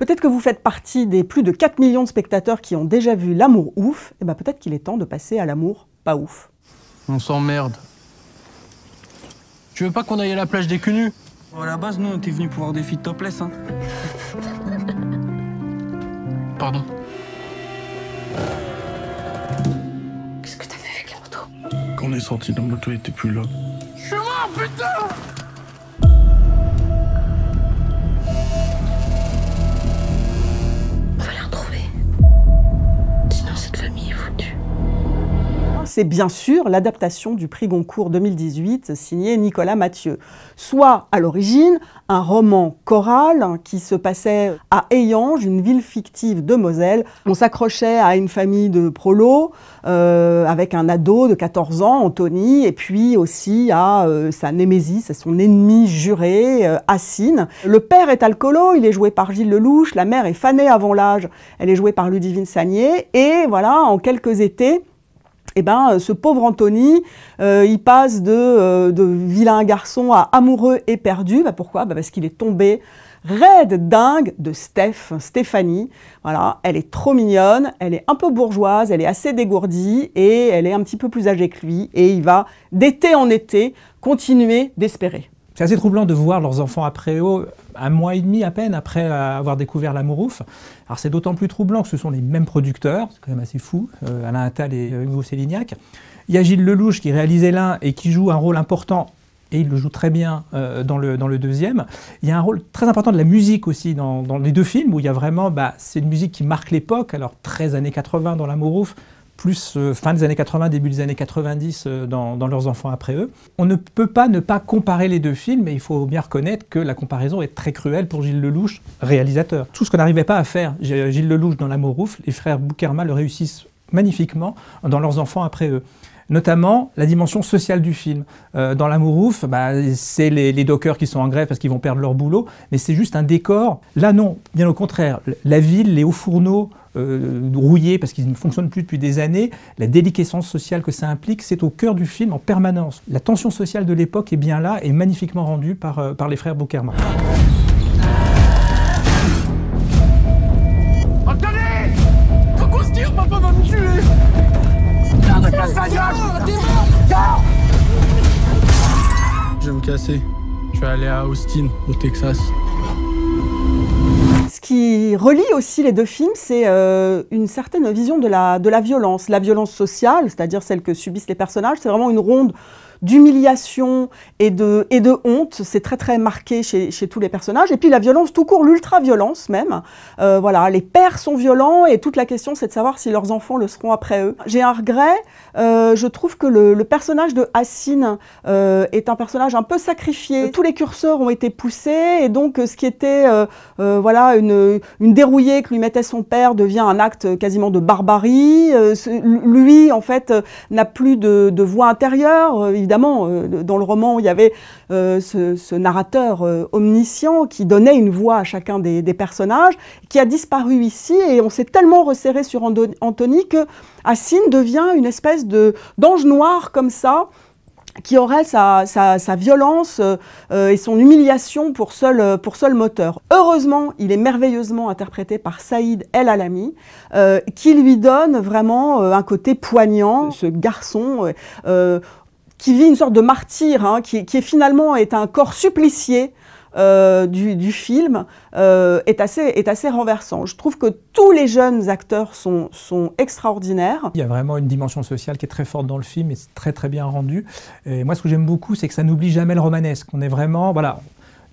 Peut-être que vous faites partie des plus de 4 millions de spectateurs qui ont déjà vu l'amour ouf, et ben peut-être qu'il est temps de passer à l'amour pas ouf. On s'emmerde. Tu veux pas qu'on aille à la plage des culs nus? À la base, nous, on était venus pour voir des filles topless, hein. Pardon. Qu'est-ce que t'as fait avec la moto? Quand on est sorti, la moto était plus là. Je suis mort, putain! On va les retrouver. Sinon, cette famille est foutue. C'est bien sûr l'adaptation du prix Goncourt 2018 signé Nicolas Mathieu. Soit à l'origine un roman choral qui se passait à Hayange, une ville fictive de Moselle. On s'accrochait à une famille de prolos avec un ado de 14 ans, Anthony, et puis aussi à sa némésis, à son ennemi juré, Hassine. Le père est alcoolo, il est joué par Gilles Lelouch, la mère est fanée avant l'âge, elle est jouée par Ludivine Sagnier, et voilà, en quelques étés, eh ben, ce pauvre Anthony, il passe de vilain garçon à amoureux et perdu. Bah, pourquoi? Bah, parce qu'il est tombé raide dingue de Stéphanie. Voilà, elle est trop mignonne, elle est un peu bourgeoise, elle est assez dégourdie et elle est un petit peu plus âgée que lui. Et il va, d'été en été, continuer d'espérer. C'est assez troublant de voir leurs enfants après eux, 1 mois et demi à peine après avoir découvert l'amour ouf. Alors c'est d'autant plus troublant que ce sont les mêmes producteurs, c'est quand même assez fou, Alain Attal et Hugo Sélignac. Il y a Gilles Lelouch qui réalisait l'un et qui joue un rôle important, et il le joue très bien dans le deuxième. Il y a un rôle très important de la musique aussi dans les deux films, où il y a vraiment, c'est une musique qui marque l'époque, alors 13 années 80 dans l'amour ouf, plus fin des années 80, début des années 90 dans leurs enfants après eux. On ne peut pas ne pas comparer les deux films, mais il faut bien reconnaître que la comparaison est très cruelle pour Gilles Lelouch, réalisateur. Tout ce qu'on n'arrivait pas à faire, Gilles Lelouch dans l'amour ouf, les frères Boukerma le réussissent magnifiquement dans leurs enfants après eux. Notamment la dimension sociale du film. Dans l'amour ouf, c'est les dockers qui sont en grève parce qu'ils vont perdre leur boulot, mais c'est juste un décor. Là non, bien au contraire. La ville, les hauts fourneaux rouillés parce qu'ils ne fonctionnent plus depuis des années, la déliquescence sociale que ça implique, c'est au cœur du film en permanence. La tension sociale de l'époque est bien là et magnifiquement rendue par les frères Boukerma. Attendez! Faut qu'on se tire, papa va me tuer! Je vais me casser. Je vais aller à Austin, au Texas. Ce qui relie aussi les deux films, c'est une certaine vision de la violence. La violence sociale, c'est-à-dire celle que subissent les personnages, c'est vraiment une ronde d'humiliation et de honte. C'est très très marqué chez tous les personnages. Et puis la violence tout court, l'ultra-violence même. Voilà, les pères sont violents et toute la question c'est de savoir si leurs enfants le seront après eux. J'ai un regret, je trouve que le personnage de Hassine est un personnage un peu sacrifié. Tous les curseurs ont été poussés et donc ce qui était voilà, une dérouillée que lui mettait son père devient un acte quasiment de barbarie. Lui en fait n'a plus de voix intérieure. Évidemment, dans le roman, il y avait ce narrateur omniscient qui donnait une voix à chacun des personnages, qui a disparu ici, et on s'est tellement resserré sur Anthony que Hassine devient une espèce d'ange noir comme ça, qui aurait sa violence et son humiliation pour seul moteur. Heureusement, il est merveilleusement interprété par Saïd El Alami, qui lui donne vraiment un côté poignant. Ce garçon qui vit une sorte de martyr, hein, qui finalement est un corps supplicié du film, est assez renversant. Je trouve que tous les jeunes acteurs sont extraordinaires. Il y a vraiment une dimension sociale qui est très forte dans le film et c'est très très bien rendu. Et moi, ce que j'aime beaucoup, c'est que ça n'oublie jamais le romanesque. On est vraiment, voilà,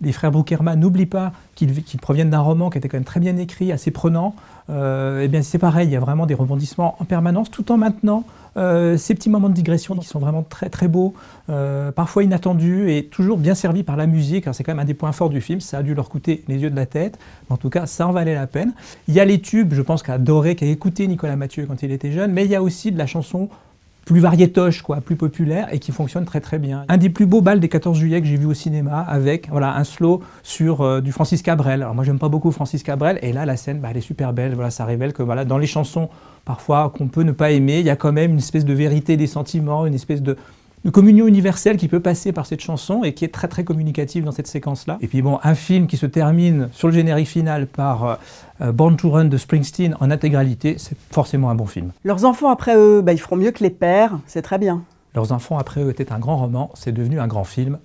les frères Boukerma n'oublient pas qu'ils proviennent d'un roman qui était quand même très bien écrit, assez prenant. Eh bien, c'est pareil, il y a vraiment des rebondissements en permanence, tout en maintenant ces petits moments de digression qui sont vraiment très très beaux, parfois inattendus et toujours bien servis par la musique. C'est quand même un des points forts du film, ça a dû leur coûter les yeux de la tête, mais en tout cas ça en valait la peine. Il y a les tubes, je pense qu'a adoré, qu'a écouté Nicolas Mathieu quand il était jeune, mais il y a aussi de la chanson plus variétoche, quoi, plus populaire et qui fonctionne très très bien. Un des plus beaux bals des 14 juillet que j'ai vu au cinéma avec voilà, un slow sur du Francis Cabrel. Alors moi j'aime pas beaucoup Francis Cabrel et là la scène elle est super belle, voilà, ça révèle que voilà, dans les chansons parfois qu'on peut ne pas aimer, il y a quand même une espèce de vérité des sentiments, une espèce de de communion universelle qui peut passer par cette chanson et qui est très très communicative dans cette séquence-là. Et puis bon, un film qui se termine sur le générique final par Born to Run de Springsteen en intégralité, c'est forcément un bon film. Leurs enfants après eux, ils feront mieux que les pères, c'est très bien. Leurs enfants après eux était un grand roman, c'est devenu un grand film.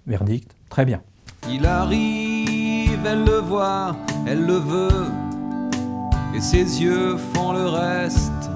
Verdict, très bien. Il arrive, elle le voit, elle le veut, et ses yeux font le reste.